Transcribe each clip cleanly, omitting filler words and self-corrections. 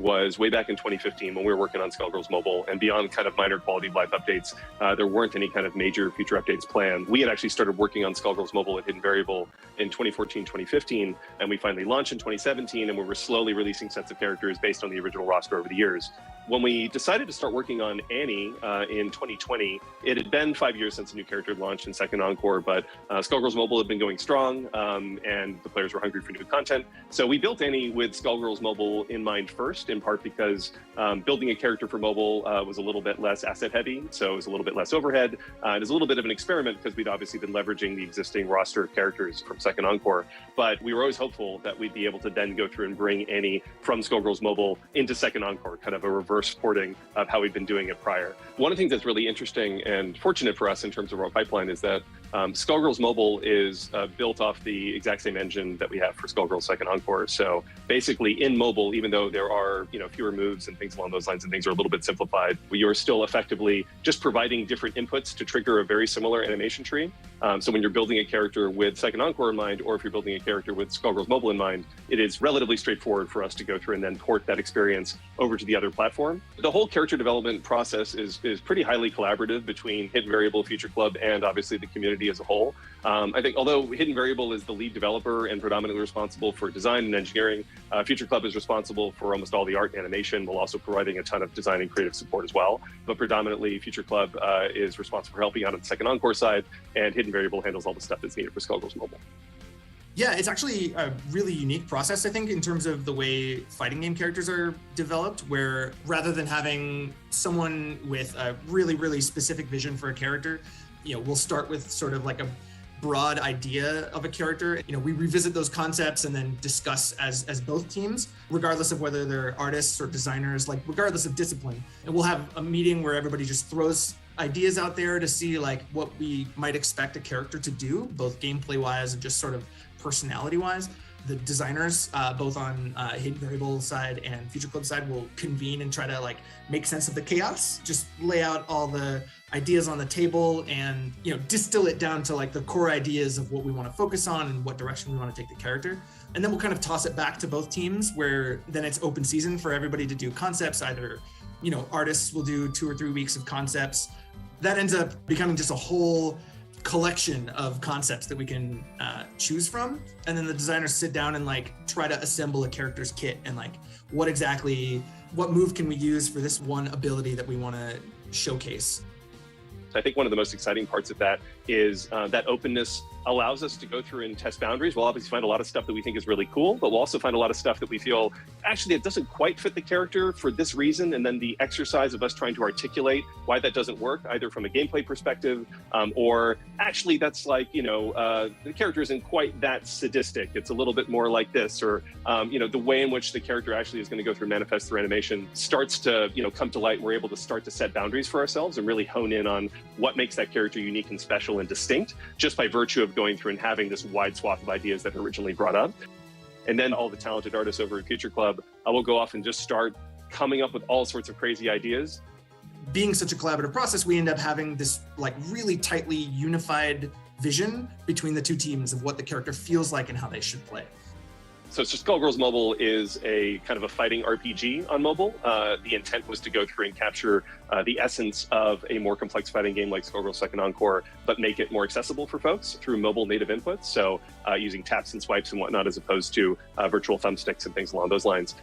was way back in 2015 when we were working on Skullgirls Mobile, and beyond kind of minor quality of life updates, there weren't any kind of major feature updates planned. We had actually started working on Skullgirls Mobile at Hidden Variable in 2014, 2015, and we finally launched in 2017, and we were slowly releasing sets of characters based on the original roster over the years. When we decided to start working on Annie in 2020, it had been 5 years since a new character had launched in Second Encore, but Skullgirls Mobile had been going strong, and the players were hungry for new content. So we built Annie with Skullgirls Mobile in mind first, in part because building a character for mobile was a little bit less asset heavy, so it was a little bit less overhead. It was a little bit of an experiment because we'd obviously been leveraging the existing roster of characters from Second Encore, but we were always hopeful that we'd be able to then go through and bring Annie from Skullgirls Mobile into Second Encore, kind of a reverse porting of how we've been doing it prior. One of the things that's really interesting and fortunate for us in terms of our pipeline is that Skullgirls Mobile is built off the exact same engine that we have for Skullgirls Second Encore. So basically in mobile, even though there are fewer moves and things along those lines and things are a little bit simplified, you're still effectively just providing different inputs to trigger a very similar animation tree. So when you're building a character with Second Encore in mind, or if you're building a character with Skullgirls Mobile in mind, it is relatively straightforward for us to go through and then port that experience over to the other platform. The whole character development process is pretty highly collaborative between Hidden Variable, Future Club, and obviously the community as a whole. I think although Hidden Variable is the lead developer and predominantly responsible for design and engineering, Future Club is responsible for almost all the art and animation, while also providing a ton of design and creative support as well. But predominantly, Future Club is responsible for helping out on the Second Encore side, and Hidden Variable handles all the stuff that's needed for Skullgirls Mobile. Yeah, it's actually a really unique process, I think, in terms of the way fighting game characters are developed, where rather than having someone with a really, really specific vision for a character, we'll start with sort of like a broad idea of a character. We revisit those concepts and then discuss as both teams, regardless of whether they're artists or designers, like regardless of discipline. And we'll have a meeting where everybody just throws ideas out there to see like what we might expect a character to do, both gameplay wise and just sort of personality wise. The designers, both on Hidden Variable side and Future Club side, will convene and try to like make sense of the chaos, just lay out all the ideas on the table and distill it down to like the core ideas of what we want to focus on and what direction we want to take the character. And then we'll kind of toss it back to both teams, where then it's open season for everybody to do concepts. Either artists will do 2 or 3 weeks of concepts. That ends up becoming just a whole collection of concepts that we can choose from, and then the designers sit down and like try to assemble a character's kit and like what move can we use for this one ability that we want to showcase. I think one of the most exciting parts of that is that openness allows us to go through and test boundaries. We'll obviously find a lot of stuff that we think is really cool, but we'll also find a lot of stuff that we feel, actually, it doesn't quite fit the character for this reason. And then the exercise of us trying to articulate why that doesn't work, either from a gameplay perspective, or actually that's like, the character isn't quite that sadistic. It's a little bit more like this, or, the way in which the character actually is going to go through manifest through animation starts to, come to light. And we're able to start to set boundaries for ourselves and really hone in on what makes that character unique and special and distinct, just by virtue of going through and having this wide swath of ideas that are originally brought up. And then all the talented artists over at Future Club will go off and just start coming up with all sorts of crazy ideas. Being such a collaborative process, we end up having this like really tightly unified vision between the two teams of what the character feels like and how they should play. So Skullgirls Mobile is a kind of a fighting RPG on mobile. The intent was to go through and capture the essence of a more complex fighting game like Skullgirls Second Encore, but make it more accessible for folks through mobile native inputs. So using taps and swipes and whatnot, as opposed to virtual thumbsticks and things along those lines.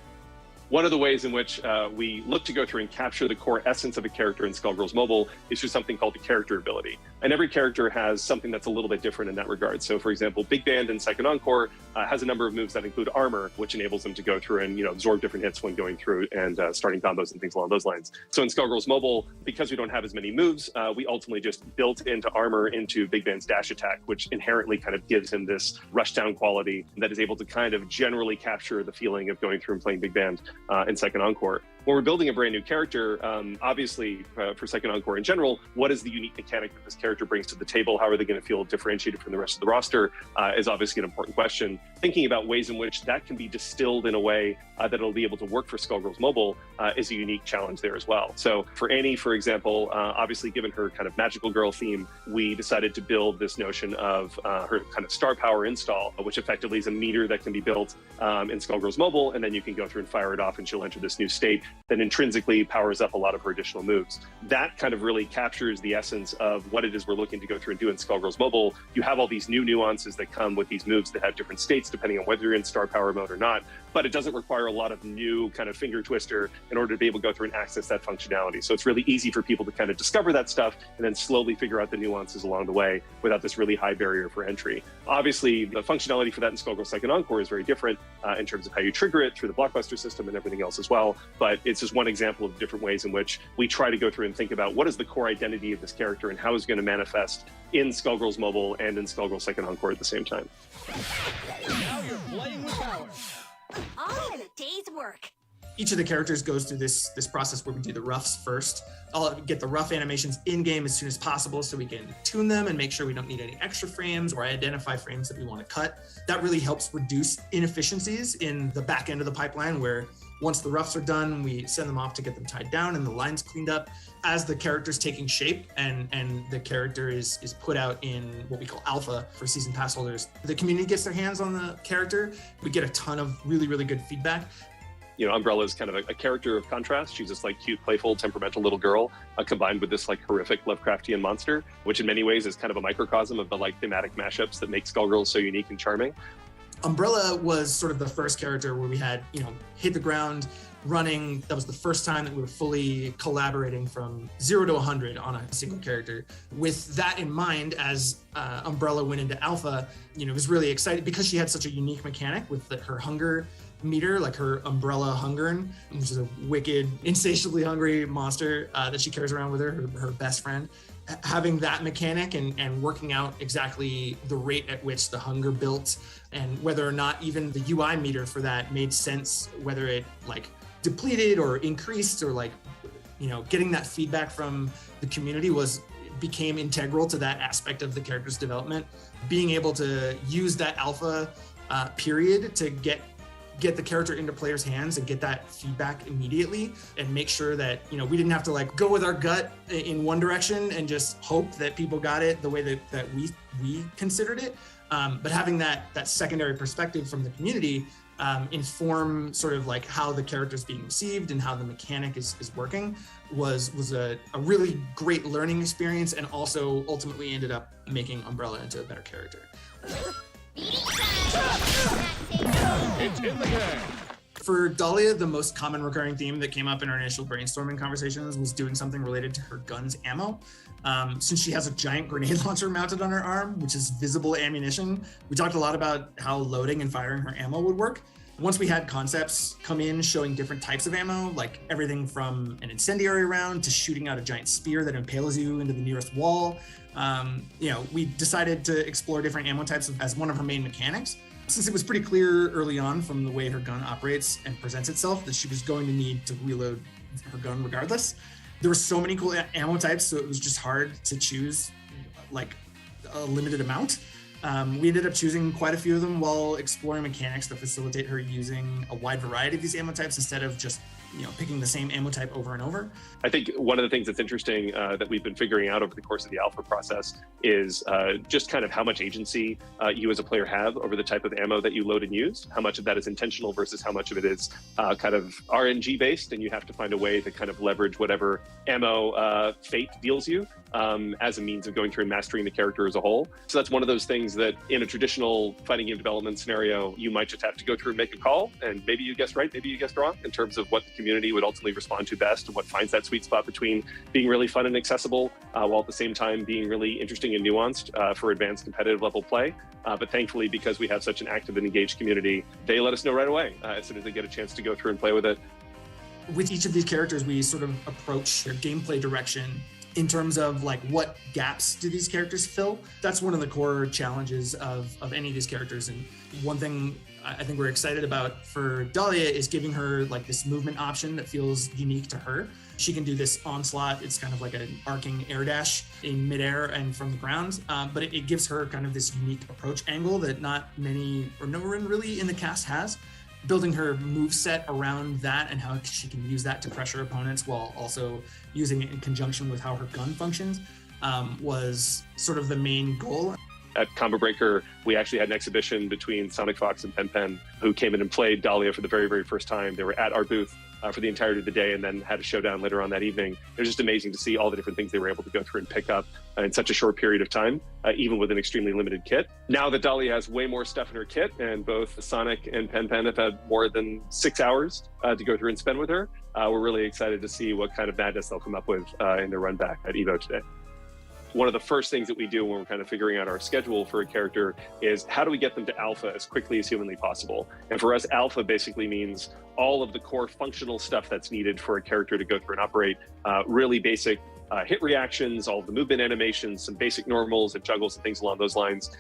One of the ways in which we look to go through and capture the core essence of a character in Skullgirls Mobile is through something called the character ability. And every character has something that's a little bit different in that regard. So for example, Big Band in Second Encore has a number of moves that include armor, which enables them to go through and absorb different hits when going through and starting combos and things along those lines. So in Skullgirls Mobile, because we don't have as many moves, we ultimately just built into armor into Big Band's dash attack, which inherently kind of gives him this rushdown quality that is able to kind of generally capture the feeling of going through and playing Big Band in Second Encore. when we're building a brand new character, obviously for Second Encore in general, what is the unique mechanic that this character brings to the table? How are they going to feel differentiated from the rest of the roster is obviously an important question. Thinking about ways in which that can be distilled in a way that it'll be able to work for Skullgirls Mobile is a unique challenge there as well. So for Annie, for example, obviously given her kind of magical girl theme, we decided to build this notion of her kind of star power install, which effectively is a meter that can be built in Skullgirls Mobile, and then you can go through and fire it off and she'll enter this new state that intrinsically powers up a lot of her additional moves. That kind of really captures the essence of what it is we're looking to go through and do in Skullgirls Mobile. You have all these new nuances that come with these moves that have different states depending on whether you're in star power mode or not, but it doesn't require a lot of new kind of finger twister in order to be able to go through and access that functionality. So it's really easy for people to kind of discover that stuff and then slowly figure out the nuances along the way without this really high barrier for entry. Obviously, the functionality for that in Skullgirls Second Encore is very different in terms of how you trigger it through the blockbuster system and everything else as well. But it's just one example of the different ways in which we try to go through and think about what is the core identity of this character and how is it going to manifest in Skullgirls Mobile and in Skullgirls Second Encore at the same time. Now you're playing with power. All in a day's work. Each of the characters goes through this process where we do the roughs first. I'll get the rough animations in-game as soon as possible so we can tune them and make sure we don't need any extra frames or identify frames that we want to cut. That really helps reduce inefficiencies in the back end of the pipeline, where once the roughs are done, we send them off to get them tied down and the lines cleaned up. As the character's taking shape and the character is put out in what we call alpha for season pass holders, the community gets their hands on the character. We get a ton of really, really good feedback. You know, Umbrella is kind of a character of contrast. She's this like cute, playful, temperamental little girl combined with this like horrific Lovecraftian monster, which in many ways is kind of a microcosm of the like thematic mashups that make Skullgirls so unique and charming. Umbrella was sort of the first character where we had, hit the ground running. That was the first time that we were fully collaborating from 0 to 100 on a single character. With that in mind, as Umbrella went into alpha, it was really exciting because she had such a unique mechanic with her hunger meter, like her Umbrella Hungern, which is a wicked, insatiably hungry monster that she carries around with her best friend. Having that mechanic and working out exactly the rate at which the hunger built and whether or not even the UI meter for that made sense, whether it like depleted or increased or like, getting that feedback from the community became integral to that aspect of the character's development. Being able to use that alpha period to get the character into players' hands and get that feedback immediately and make sure that, we didn't have to like go with our gut in one direction and just hope that people got it the way that we considered it. But having that secondary perspective from the community inform sort of like how the character is being received and how the mechanic is working was a really great learning experience, and also ultimately ended up making Umbrella into a better character. It's in the game. For Dahlia, the most common recurring theme that came up in our initial brainstorming conversations was doing something related to her gun's ammo. Since she has a giant grenade launcher mounted on her arm, which is visible ammunition, we talked a lot about how loading and firing her ammo would work. Once we had concepts come in showing different types of ammo, like everything from an incendiary round to shooting out a giant spear that impales you into the nearest wall, we decided to explore different ammo types as one of her main mechanics. Since it was pretty clear early on from the way her gun operates and presents itself that she was going to need to reload her gun regardless, there were so many cool ammo types, so it was just hard to choose like a limited amount. We ended up choosing quite a few of them while exploring mechanics to facilitate her using a wide variety of these ammo types instead of just picking the same ammo type over and over. I think one of the things that's interesting that we've been figuring out over the course of the alpha process is just kind of how much agency you as a player have over the type of ammo that you load and use. How much of that is intentional versus how much of it is kind of RNG based, and you have to find a way to kind of leverage whatever ammo fate deals you as a means of going through and mastering the character as a whole. So that's one of those things that in a traditional fighting game development scenario, you might just have to go through and make a call, and maybe you guessed right, maybe you guessed wrong in terms of what the community would ultimately respond to best and what finds that sweet spot between being really fun and accessible while at the same time being really interesting and nuanced for advanced competitive level play. But thankfully, because we have such an active and engaged community, they let us know right away as soon as they get a chance to go through and play with it. With each of these characters, we sort of approach their gameplay direction in terms of like what gaps do these characters fill. That's one of the core challenges of any of these characters. And one thing I think we're excited about for Dahlia is giving her like this movement option that feels unique to her. She can do this onslaught. It's kind of like an arcing air dash in midair and from the ground, but it gives her kind of this unique approach angle that not many or no one really in the cast has. Building her move set around that and how she can use that to pressure opponents while also using it in conjunction with how her gun functions was sort of the main goal. At Combo Breaker, we actually had an exhibition between SonicFox and Penpen, who came in and played Dahlia for the very, very first time. They were at our booth for the entirety of the day and then had a showdown later on that evening. It was just amazing to see all the different things they were able to go through and pick up in such a short period of time, even with an extremely limited kit. Now that Dahlia has way more stuff in her kit, and both Sonic and Penpen have had more than 6 hours to go through and spend with her, we're really excited to see what kind of madness they'll come up with in their run back at EVO today. One of the first things that we do when we're kind of figuring out our schedule for a character is how do we get them to alpha as quickly as humanly possible? And for us, alpha basically means all of the core functional stuff that's needed for a character to go through and operate, really basic hit reactions, all of the movement animations, some basic normals and juggles and things along those lines.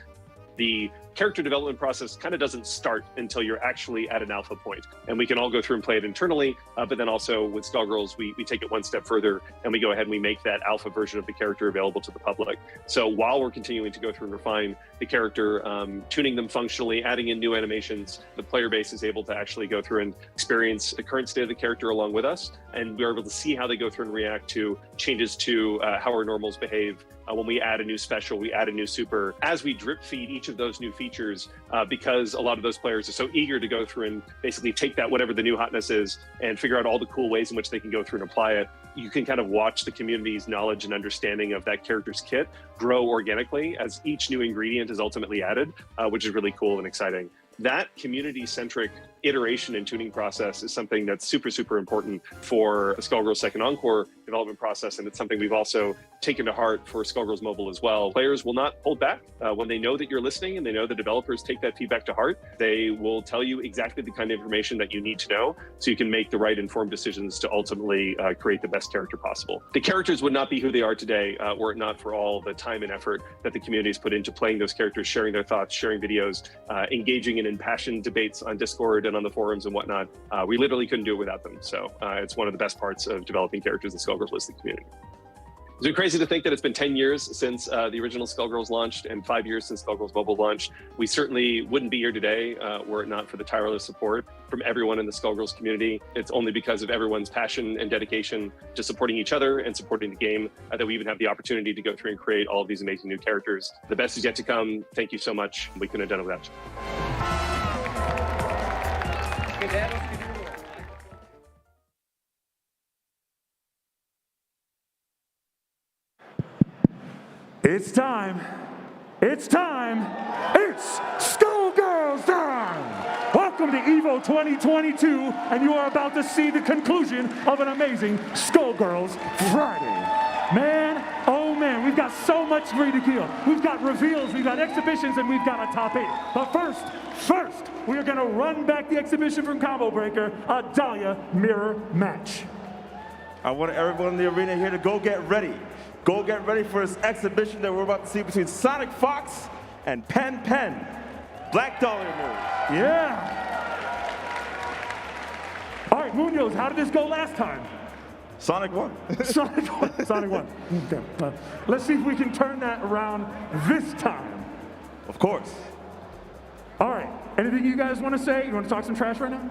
The character development process kind of doesn't start until you're actually at an alpha point. And we can all go through and play it internally, but then also with Skullgirls, we take it one step further and we go ahead and we make that alpha version of the character available to the public. So while we're continuing to go through and refine the character, tuning them functionally, adding in new animations, the player base is able to actually go through and experience the current state of the character along with us. And we're able to see how they go through and react to changes to how our normals behave. When we add a new special, we add a new super. As we drip feed each of those new features, because a lot of those players are so eager to go through and basically take that, whatever the new hotness is, and figure out all the cool ways in which they can go through and apply it, you can kind of watch the community's knowledge and understanding of that character's kit grow organically as each new ingredient is ultimately added, which is really cool and exciting. That community-centric iteration and tuning process is something that's super, super important for Skullgirls Second Encore development process, and it's something we've also taken to heart for Skullgirls Mobile as well. Players will not hold back. When they know that you're listening and they know the developers take that feedback to heart, they will tell you exactly the kind of information that you need to know so you can make the right informed decisions to ultimately create the best character possible. The characters would not be who they are today were it not for all the time and effort that the community has put into playing those characters, sharing their thoughts, sharing videos, engaging in impassioned debates on Discord and on the forums and whatnot. We literally couldn't do it without them. So it's one of the best parts of developing characters in Skullgirls listed community. It's been crazy to think that it's been 10 years since the original Skullgirls launched and 5 years since Skullgirls Mobile launched. We certainly wouldn't be here today were it not for the tireless support from everyone in the Skullgirls community. It's only because of everyone's passion and dedication to supporting each other and supporting the game that we even have the opportunity to go through and create all of these amazing new characters. The best is yet to come. Thank you so much. We couldn't have done it without you. It's time. It's time. It's Skullgirls time. Welcome to EVO 2022, and you are about to see the conclusion of an amazing Skullgirls Friday. Man, oh man, we've got so much ridiculous. We've got reveals, we've got exhibitions, and we've got a top 8. But first, we are gonna run back the exhibition from Combo Breaker, a Dahlia mirror match. I want everyone in the arena here to go get ready. Go get ready for this exhibition that we're about to see between SonicFox and Penpen. Black Dahlia move. Yeah. All right, Munoz, how did this go last time? Sonic won. Sonic won. Okay. Let's see if we can turn that around this time. Of course. All right. Anything you guys want to say? You want to talk some trash right now?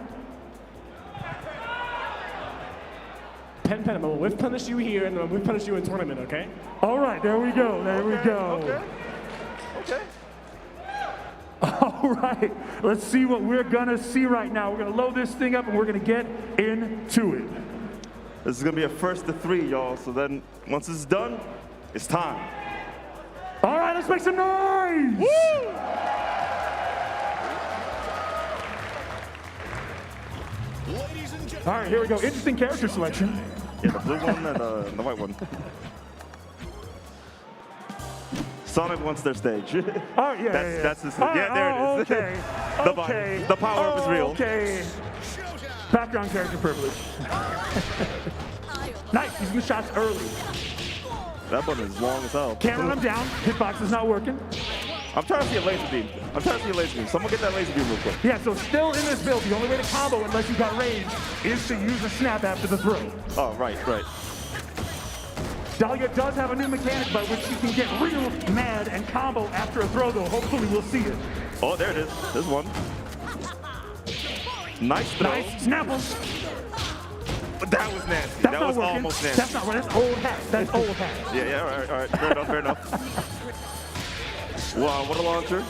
Penpen, I'm gonna whiff punish you here, and I'm gonna whiff punish you in tournament, okay? All right, there we go, there we go. Okay. All right, let's see what we're gonna see right now. We're gonna load this thing up and we're gonna get into it. This is gonna be a first to 3, y'all, so then once it's done, it's time. All right, let's make some noise! Woo! All right, here we go, interesting character selection. Yeah, the blue one and the white one. Sonic wants their stage. Oh, yeah, That's this. Right, yeah, there it is. Okay. The power up is real. Okay. Background character privilege. Nice, using the shots early. That button is long as hell. Can't run him down. Hitbox is not working. I'm trying to see a laser beam. Someone get that laser beam real quick. Yeah, so still in this build, the only way to combo unless you got range is to use a snap after the throw. Oh, right. Dahlia does have a new mechanic by which she can get real mad and combo after a throw, though. Hopefully we'll see it. Oh, there it is. There's one. Nice throw. Nice. Snap him. But that was nasty. That's That not was working. almost nasty. That's not right. That's old hat. That's old hat. Yeah, all right. Fair enough. Wow, what a launcher.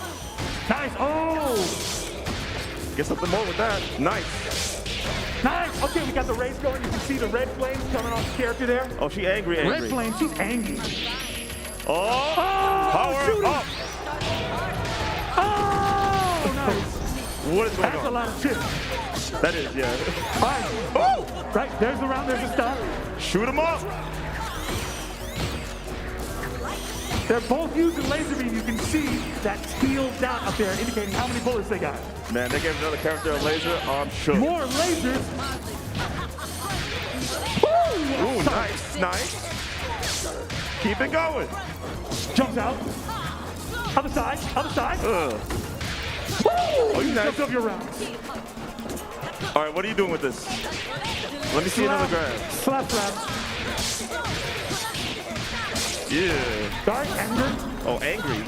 Nice. Oh. Get something more with that. Nice. Okay, we got the race going. You can see the red flames coming off the character there. Oh, she angry. Red flame, she's angry. Oh, power shoot up. Oh, nice. What is going That's on? a lot of chips. That is, yeah. All right. Oh! Right, there's the round, there's the stop. Shoot him up. They're both using laser beam. You can see that teal dot up there indicating how many bullets they got. Man, they gave another character a laser. I'm sure. More lasers. Ooh, nice. Keep it going. Jumps out. Other side. Oh, you nice. Jumps up your rounds. All right, what are you doing with this? Let me see another grab. Slap. Yeah. Dark, anger. Oh, angry.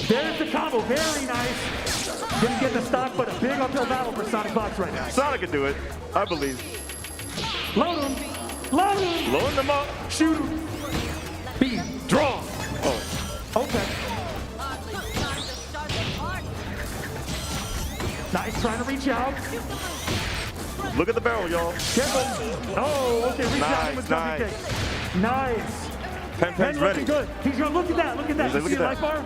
There's the combo, very nice. Didn't get the stock, but a big uphill battle for SonicFox right now. Sonic can do it, I believe. Load him. Load them up. Shoot him. Beam. Draw. Oh, Okay. Nice, trying to reach out. look at the barrel, y'all. Careful. Oh, okay, reach out with jumping kick. Nice. Penpen's ready. looking good. He's gonna look at that. He's You like, see look the at life bar?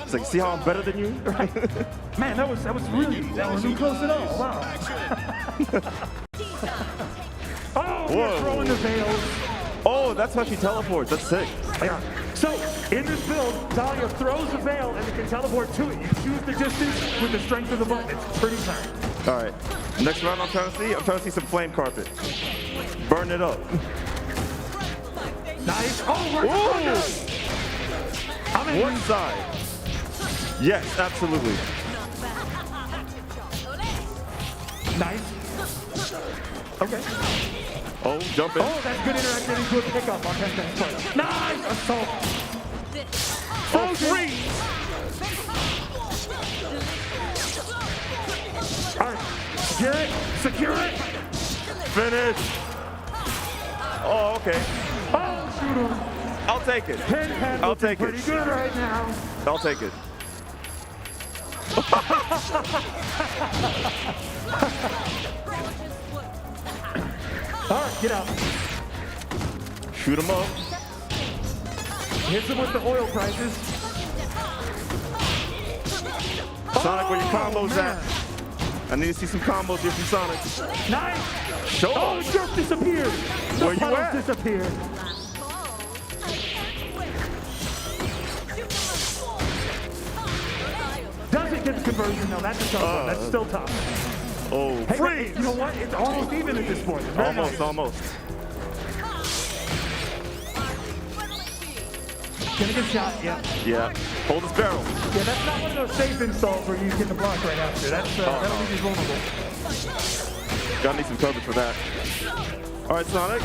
It's like, see how I'm better than you? Man, that was really too close at all. Wow. Oh, we're throwing the veils. Oh, that's how she teleports. That's sick. Yeah. So, in this build, Dahlia throws the veil and you can teleport to it. You choose the distance with the strength of the button. It's pretty tight. All right. Next round I'm trying to see some flame carpet. Burn it up. Nice. Oh, we're I mean, One side. Yes, absolutely. nice. Okay. Oh, jump in. Oh, that's good interaction and good pickup on Penpen's part. Nice assault. Oh, freeze. All right. Secure it. Finish. Oh, okay. Oh, shoot him. I'll take it. Penpen I'll looking take pretty it. good right now. I'll take it. All right, get out. Shoot him up. Hits him with the oil prices. Sonic, where your combos man. at? I need to see some combos here from Sonic. Nice. Show Oh, up. it just disappeared. The Where you puddles at? disappeared. Doesn't get the conversion, though. That's a tough one. That's still tough. Oh, Hey, freeze. you know what? It's almost even at this point. Very nice. Almost. Get a good shot, yeah. Yeah. Hold his barrel. Yeah, that's not one of those safe installs where you get the block right after. That'll leave you vulnerable. Gotta need some coverage for that. All right, Sonic.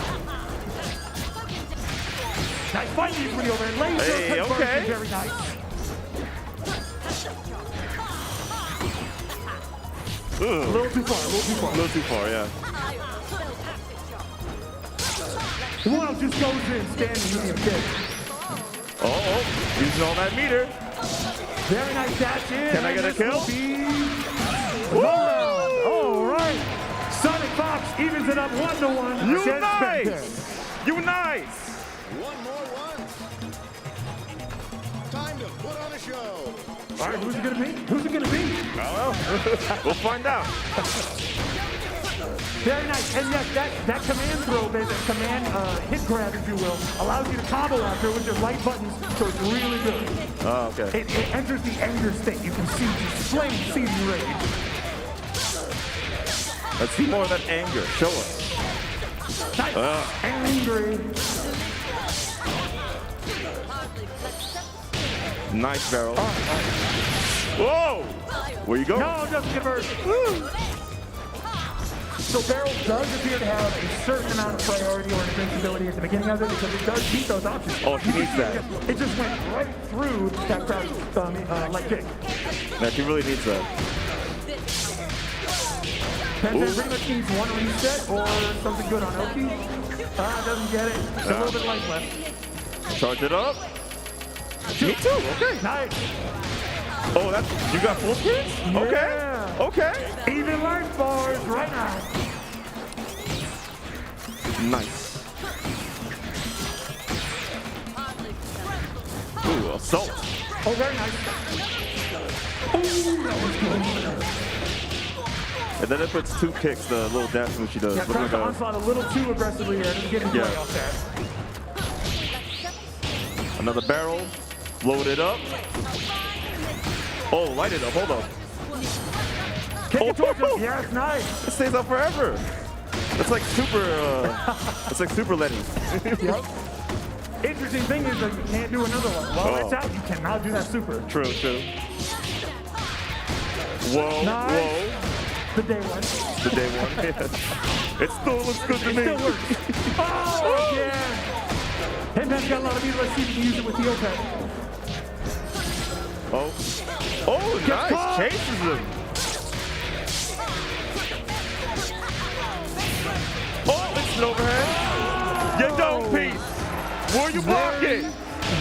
Nice fight usually over there. Laser Hey, conversion, okay. very nice. Ugh. A little too far, A little too far, yeah. One just goes in, standing medium kick. Oh, using all that meter. Very nice dash in. Can I get a and this kill? will be the round. All right. SonicFox evens it up 1-1. You against nice. Penpen. You nice. One more one. Time to put on a show. All right, who's it gonna be? Who's it gonna be? Well, we'll find out. Very nice. And yes, that command throw, that command hit grab, if you will, allows you to combo after with your light buttons, so it's really good. Oh, okay. It enters the anger state. You can see the flame seething rage. Let's see more of that anger. Show us. Nice. Angry. Nice barrel. Whoa! Where you go? No, doesn't convert. So barrel does appear to have a certain amount of priority or invincibility at the beginning of it because it does beat those options. Oh, she needs that. It just went right through that crouch leg kick. Yeah, she really needs that. Penpen pretty much needs one reset or something good on Oki. Doesn't get it. A little bit of life left. Charge it up. Me too. Okay. Nice. Oh, that's you got full screens? Okay. Yeah. Okay. Even life bars right now. Nice. Ooh, assault. Oh, very nice. Ooh, that was good. And then it puts 2 kicks, the little dash move she does. Yeah, tries to onslaught a little too aggressively here. Doesn't get his way off that. Another barrel. Load it up. Oh, light it up. Hold up. Kick it towards him. Yes, nice. It stays up forever. It's like super. It's like super Lenny. Yep. Interesting thing is that you can't do another one. While it's out, you cannot do that super. True, true. Whoa, Nice. whoa. The day one. The day one. Yeah. It still looks good to me. Still works. Oh, yeah. Penpen's got a lot of people. Let's see if we can use it with the OPEC. Oh. Oh, nice. Caught. Chases him. Oh, it's an overhead. You don't, Pete. Where you blocking?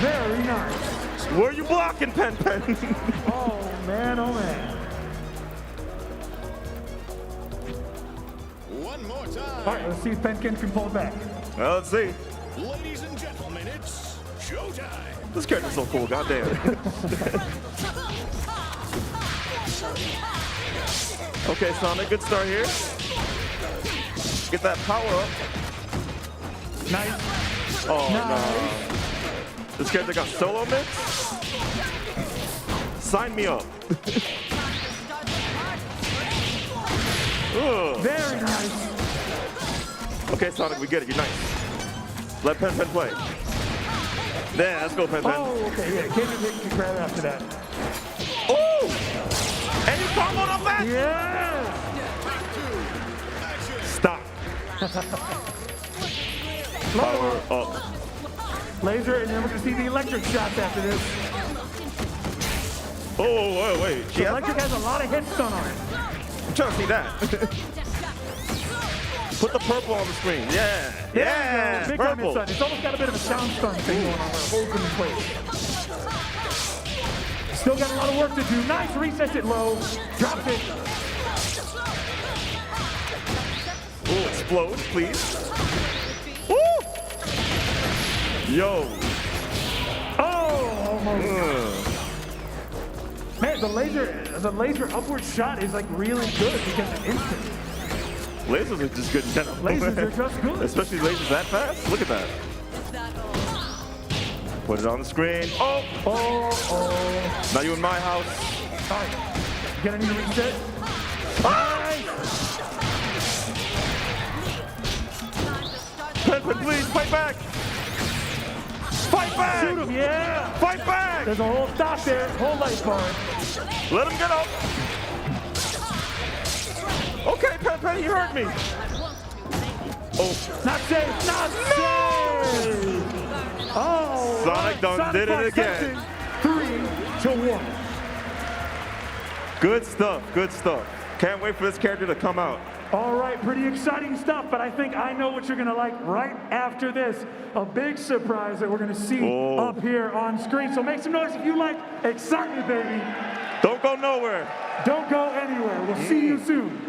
Very nice. Where you blocking, Penpen? Oh, man, oh, man. One more time. All right, let's see if Penpen can pull it back. Well, let's see. Ladies and gentlemen, it's showtime. This character's so cool, goddamn. Okay, Sonic, good start here. Get that power up. Nice. Oh, Nice. no. This character got solo mix? Sign me up. Ugh. Very nice. Okay, Sonic, we get it. You're nice. Let Penpen play. Yeah, let's go, Penpen. Oh, okay, yeah. Can grab it after that. Oh! And you comboed up that? Yeah. Stop. Power up. Laser, and then we're going to see the electric shots after this. Oh, wait. The electric has a lot of hit stun on it. I'm trying to see that. Put the purple on the screen. Yeah. Yeah. Big Purple. stun. It's almost got a bit of a sound stun thing going on where it holds it in place. Still got a lot of work to do. Nice, resets it low. Drops it. Ooh, explode, please. Woo! Yo. Oh, almost. Man, the laser upward shot is like really good because it's instant. Lasers are just good in general. Lasers are just good. Especially lasers that fast. Look at that. Put it on the screen. Oh! Oh. Now you in my house. All right. Gonna need a reset. Penpen, please, fight back! Fight back! Shoot him, yeah! Fight back! There's a whole stop there, whole life bar. Let him get up! Okay, Penpen, he hurt me! Oh. Not safe, not safe! Oh! Sonic done did it again. 3-1. Good stuff, good stuff. Can't wait for this character to come out. All right, pretty exciting stuff, but I think I know what you're gonna like right after this. A big surprise that we're gonna see up here on screen. So make some noise if you like excitement, baby. Don't go nowhere. Don't go anywhere. We'll see you soon.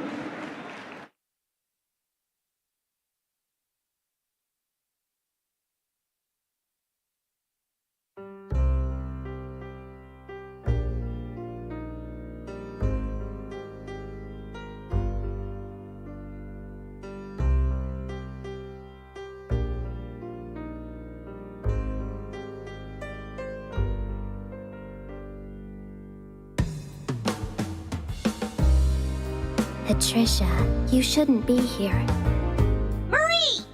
Patricia, you shouldn't be here. Marie! me!